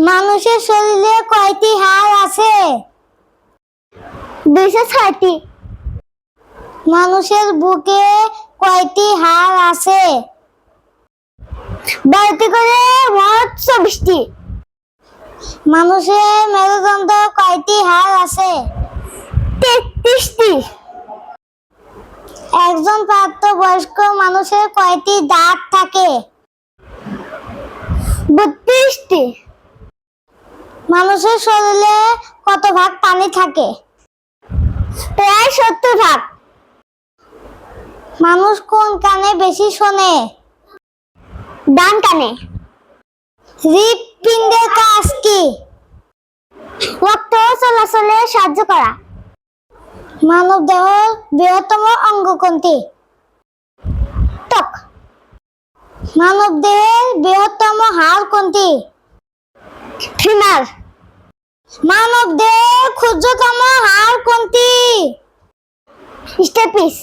মানুষের শরীরে কয়টি হাড় আছে? 206টি। মানুষের বুকে কয়টি হাড় আছে? 12টি করে, মোট 24টি। মানুষের মেরুদণ্ডে কয়টি হাড় আছে? 33টি। একজন প্রাপ্তবয়স্ক মানুষের কয়টি দাঁত থাকে? 32টি। মানুষের শরীরে কত ভাগ পানি থাকে? প্রায় 70 ভাগ। মানুষ কোন কানে বেশি শোনে? ডান কানে। হৃৎপিণ্ডের কাজ কি? রক্ত চলাচলে সাহায্য করা। মানব দেহের বৃহত্তম অঙ্গ কোনটি? ত্বক। মানব দেহের বৃহত্তম হাড় কোনটি? ফিমার। মানব দেহের ক্ষুদ্রতম হাড় কোনটি? স্টেপিস।